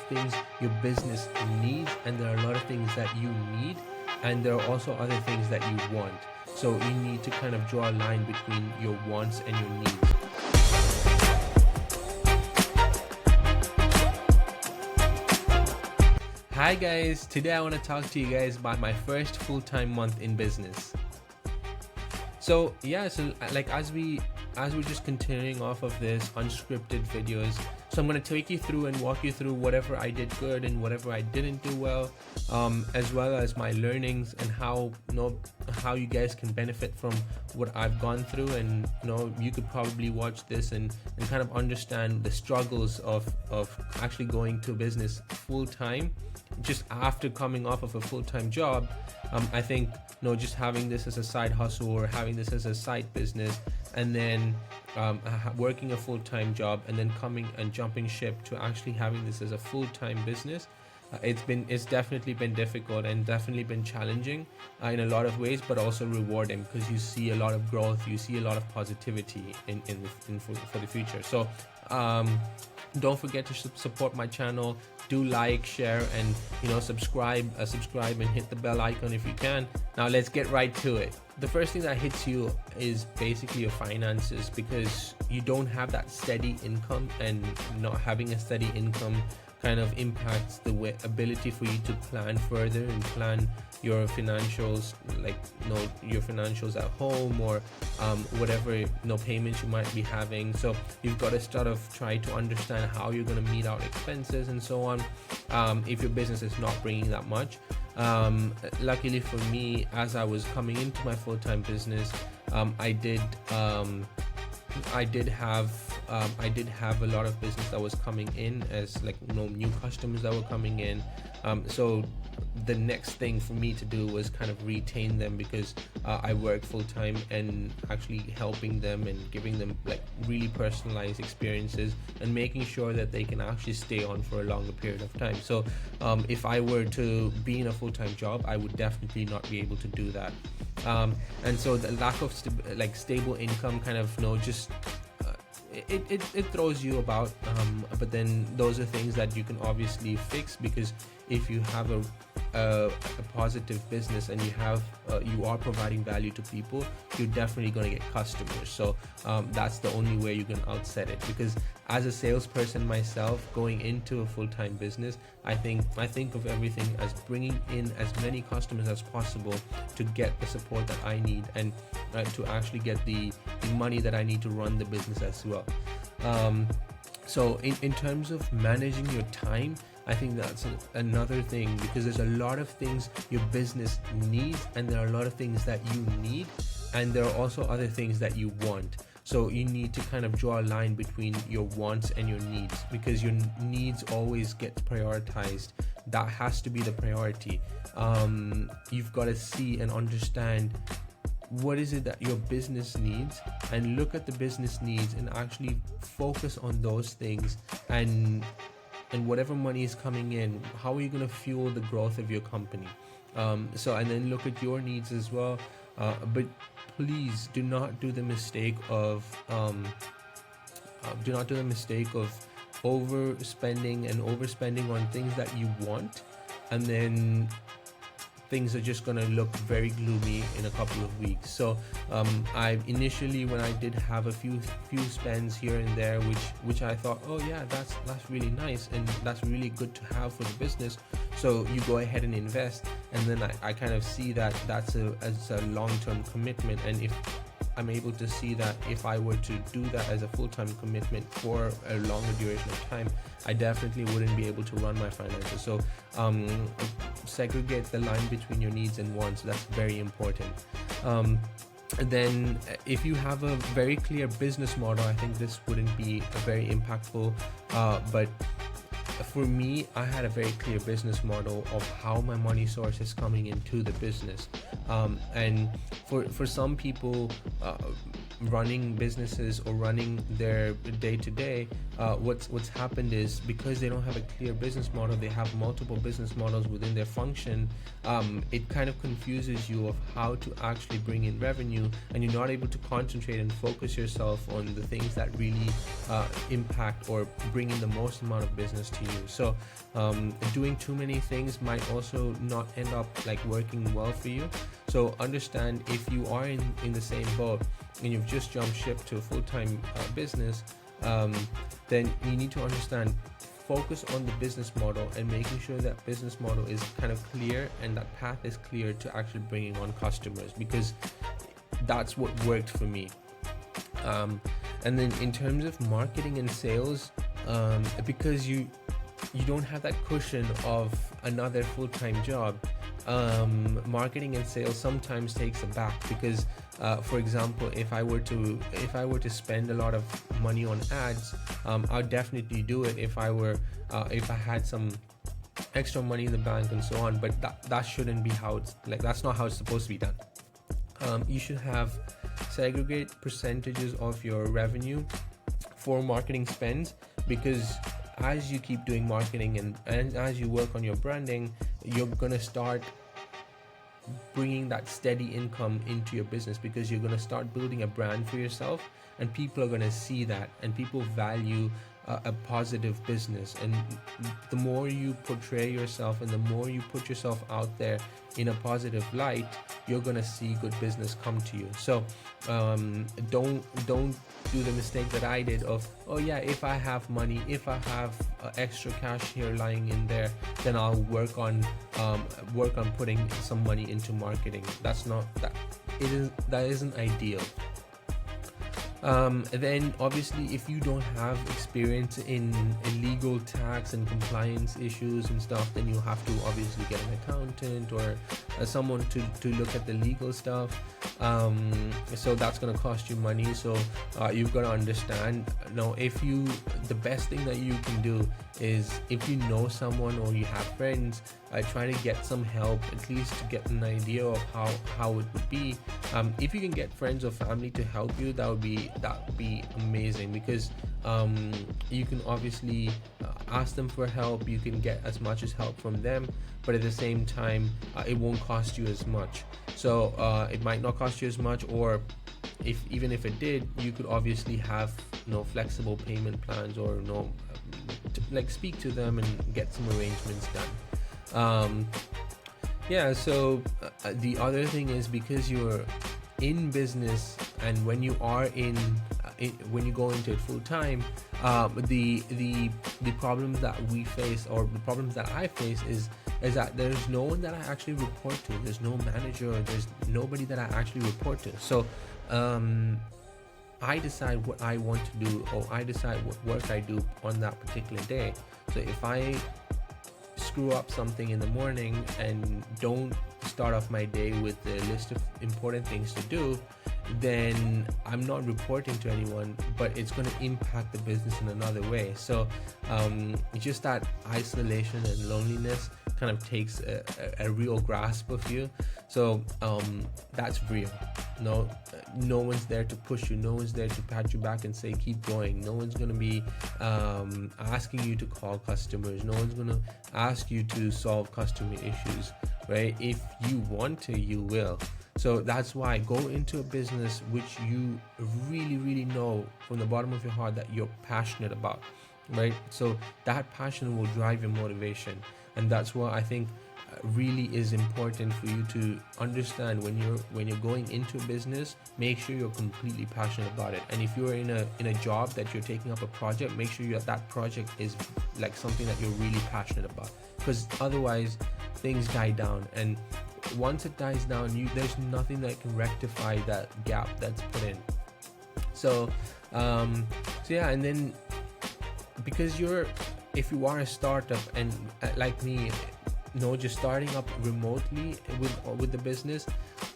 things your business needs, and there are a lot of things that you need, and there are also other things that you want. So you need to kind of draw a line between your wants and your needs. Hi guys, today I want to talk to you guys about my first full-time month in business. So like as we're just continuing off of this unscripted videos, so I'm going to take you through and walk you through whatever I did good and whatever I didn't do well, as well as my learnings and how you guys can benefit from what I've gone through. And you could probably watch this and kind of understand the struggles of actually going to business full time just after coming off of a full-time job. I think just having this as a side hustle or having this as a side business, and then working a full-time job, and then coming and jumping ship to actually having this as a full-time business, it's definitely been difficult and definitely been challenging in a lot of ways, but also rewarding, because you see a lot of growth, you see a lot of positivity for the future. So don't forget to support my channel. Do like, share, and subscribe and hit the bell icon if you can. Now let's get right to it. The first thing that hits you is basically your finances, because you don't have that steady income, and not having a steady income kind of impacts the ability for you to plan further and plan your financials, like your financials at home, or whatever payments you might be having. So you've got to sort of try to understand how you're going to meet out expenses and so on, if your business is not bringing that much. Luckily for me, as I was coming into my full-time business, I did have a lot of business that was coming in, as new customers that were coming in. So the next thing for me to do was kind of retain them, because I work full-time and actually helping them and giving them really personalized experiences and making sure that they can actually stay on for a longer period of time. So if I were to be in a full-time job, I would definitely not be able to do that. And so the lack of stable income kind of it throws you about, but then those are things that you can obviously fix, because if you have a positive business and you are providing value to people, you're definitely going to get customers. So that's the only way you can outset it, because as a salesperson myself, going into a full-time business, I think of everything as bringing in as many customers as possible to get the support that I need, and to actually get the money that I need to run the business as well. So in terms of managing your time, I think that's another thing, because there's a lot of things your business needs, and there are a lot of things that you need, and there are also other things that you want. So you need to kind of draw a line between your wants and your needs, because your needs always get prioritized. That has to be the priority. You've got to see and understand what is it that your business needs, and look at the business needs and actually focus on those things, and whatever money is coming in, how are you going to fuel the growth of your company? And then look at your needs as well. But please do not do the mistake of overspending on things that you want, and then things are just going to look very gloomy in a couple of weeks. So I initially, when I did have a few spends here and there, which I thought, oh yeah, that's really nice and that's really good to have for the business, so you go ahead and invest. And then I kind of see that that's a long-term commitment, and if I'm able to see that if I were to do that as a full-time commitment for a longer duration of time, I definitely wouldn't be able to run my finances. So segregate the line between your needs and wants. That's very important. Then if you have a very clear business model, I think this wouldn't be very impactful, but for me, I had a very clear business model of how my money source is coming into the business. And for some people, running businesses or running their day to day, what's happened is because they don't have a clear business model, they have multiple business models within their function. It kind of confuses you of how to actually bring in revenue, and you're not able to concentrate and focus yourself on the things that really impact or bring in the most amount of business to you. So doing too many things might also not end up like working well for you. So understand, if you are in the same boat and you've just jumped ship to a full-time business, then you need to understand, focus on the business model and making sure that business model is kind of clear and that path is clear to actually bringing on customers, because that's what worked for me. And then in terms of marketing and sales, because you don't have that cushion of another full-time job, marketing and sales sometimes takes a back, because for example, if I were to spend a lot of money on ads, I'll definitely do it if I had some extra money in the bank and so on, but that shouldn't be how it's like, that's not how it's supposed to be done. You should have segregate percentages of your revenue for marketing spends, because as you keep doing marketing and as you work on your branding, you're going to start bringing that steady income into your business, because you're going to start building a brand for yourself, and people are going to see that, and people value a positive business. And the more you portray yourself and the more you put yourself out there in a positive light, you're going to see good business come to you. So don't do the mistake that I did of, oh yeah, if I have money, if I have extra cash here lying in there, then I'll work on putting some money into marketing. That isn't ideal. Then obviously, if you don't have experience in legal tax and compliance issues and stuff, then you have to obviously get an accountant or someone to look at the legal stuff. So that's going to cost you money. So you've got to understand, the best thing that you can do is, if you know someone or you have friends, try to get some help, at least to get an idea of how it would be. If you can get friends or family to help you, that would be amazing, because you can obviously ask them for help. You can get as much as help from them, but at the same time, it won't cost you as much. So it might not cost you as much, or even if it did, you could obviously have flexible payment plans, or speak to them and get some arrangements done. So the other thing is, because you're in business, and when you are when you go into it full time, the problems that we face, or the problems that I face, is that there's no one that I actually report to. There's no manager, or there's nobody that I actually report to. So I decide what I want to do, or I decide what work I do on that particular day. So if I screw up something in the morning and don't start off my day with a list of important things to do, then I'm not reporting to anyone, but it's going to impact the business in another way. So just that isolation and loneliness kind of takes a real grasp of you. So that's real. No one's there to push you. No one's there to pat you back and say keep going. No one's going to be asking you to call customers. No one's going to ask you to solve customer issues, right? If you want to, you will. So that's why go into a business which you really, really know from the bottom of your heart that you're passionate about, right? So that passion will drive your motivation. And that's why I think really is important for you to understand, when you're going into a business, make sure you're completely passionate about it. And if you're in a job that you're taking up a project, make sure that project is like something that you're really passionate about, because otherwise things die down, and once it dies down, there's nothing that can rectify that gap that's put in. So and then, because if you are a startup, and like me, just starting up remotely with the business,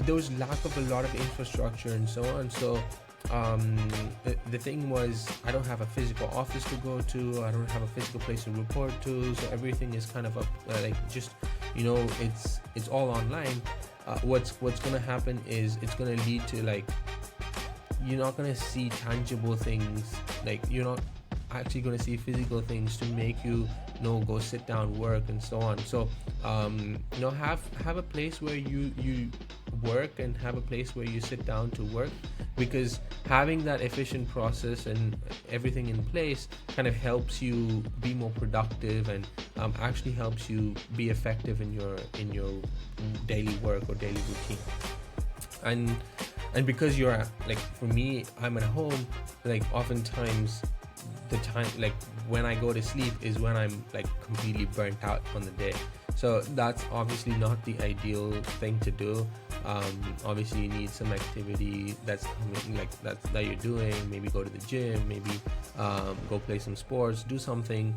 there was lack of a lot of infrastructure and so on. So the thing was, I don't have a physical office to go to. I don't have a physical place to report to. So everything is kind of it's all online. What's going to happen is, it's going to lead to you're not going to see tangible things, like you're not actually going to see physical things to make you, go sit down, work, and so on. So have a place where you work, and have a place where you sit down to work, because having that efficient process and everything in place kind of helps you be more productive, and actually helps you be effective in your daily work or daily routine. And because you're like, for me, I'm at home, like oftentimes the time, like when I go to sleep is when I'm like completely burnt out on the day. So that's obviously not the ideal thing to do. Obviously you need some activity that's coming, like that you're doing. Maybe go to the gym, maybe go play some sports, do something,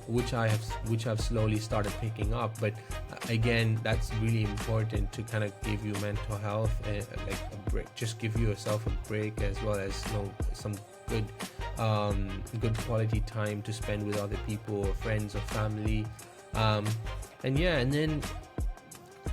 which I've slowly started picking up. But again, that's really important to kind of give you mental health, like a break, just give yourself a break, as well as some good quality time to spend with other people, or friends, or family. And then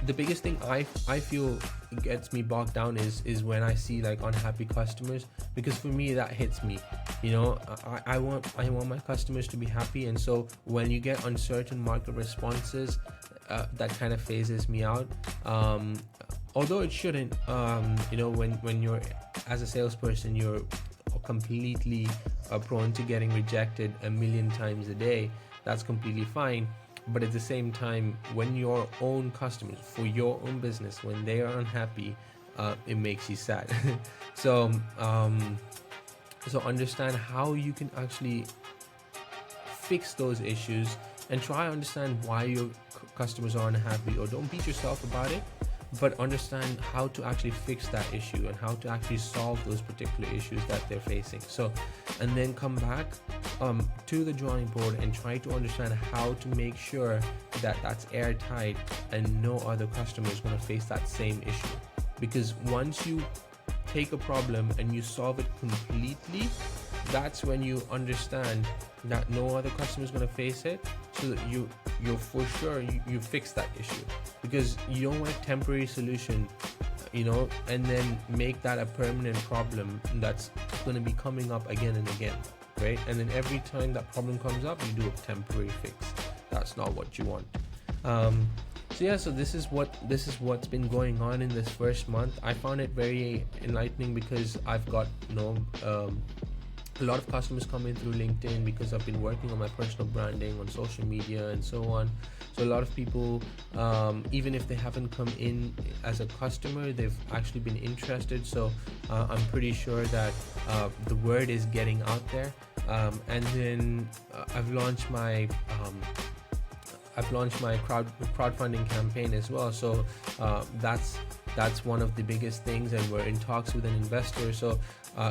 the biggest thing I feel gets me bogged down is when I see like unhappy customers, because for me that hits me. I want my customers to be happy, and so when you get uncertain market responses, that kind of phases me out. Although it shouldn't. When you're, as a salesperson, you're completely prone to getting rejected a million times a day. That's completely fine. But at the same time, when your own customers, for your own business, when they are unhappy, it makes you sad. So understand how you can actually fix those issues, and try to understand why your customers are unhappy, or don't beat yourself about it, but understand how to actually fix that issue, and how to actually solve those particular issues that they're facing. So, and then come back to the drawing board and try to understand how to make sure that that's airtight, and no other customer is going to face that same issue. Because once you take a problem and you solve it completely, that's when you understand that no other customer is going to face it, so that you're for sure you fix that issue. Because you don't want a temporary solution, and then make that a permanent problem that's going to be coming up again and again, right? And then every time that problem comes up, you do a temporary fix. That's not what you want. So this is what's been going on in this first month. I found it very enlightening, because I've got a lot of customers coming through LinkedIn, because I've been working on my personal branding on social media and so on. So a lot of people, even if they haven't come in as a customer, they've actually been interested. So I'm pretty sure that the word is getting out there. And then I've launched my crowdfunding campaign as well. So that's one of the biggest things, and we're in talks with an investor. So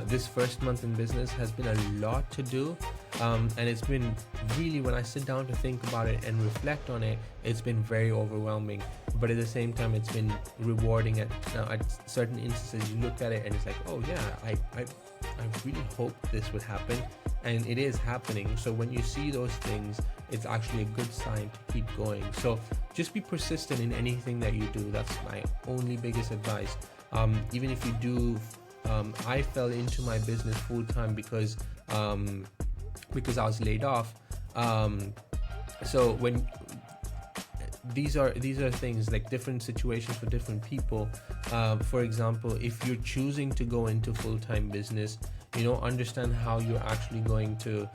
this first month in business has been a lot to do, and it's been really, when I sit down to think about it and reflect on it, it's been very overwhelming. But at the same time, it's been rewarding. At certain instances, you look at it and it's like, oh yeah, I really hoped this would happen, and it is happening. So when you see those things, it's actually a good sign to keep going. So just be persistent in anything that you do. That's my only biggest advice. Even if you do, I fell into my business full time because I was laid off. So when these are things, like different situations for different people. For example, if you're choosing to go into full-time business, understand how you're actually going to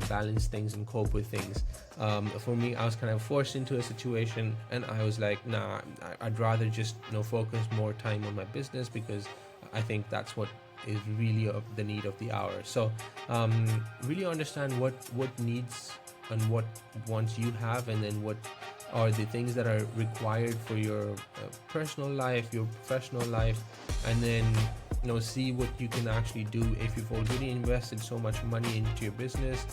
balance things and cope with things. For me, I was kind of forced into a situation, and I was like, nah, I'd rather just focus more time on my business, because I think that's what is really of the need of the hour. So really understand what needs and what wants you have, and then what are the things that are required for your personal life, your professional life, and then see what you can actually do. If you've already invested so much money into your business,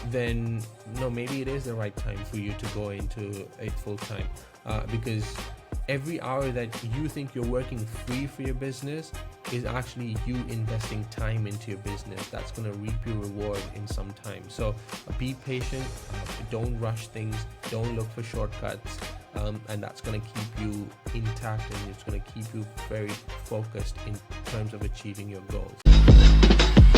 then maybe it is the right time for you to go into it full time, because every hour that you think you're working free for your business is actually you investing time into your business. That's going to reap your reward in some time. So be patient, don't rush things, don't look for shortcuts, and that's going to keep you intact, and it's going to keep you very focused in terms of achieving your goals.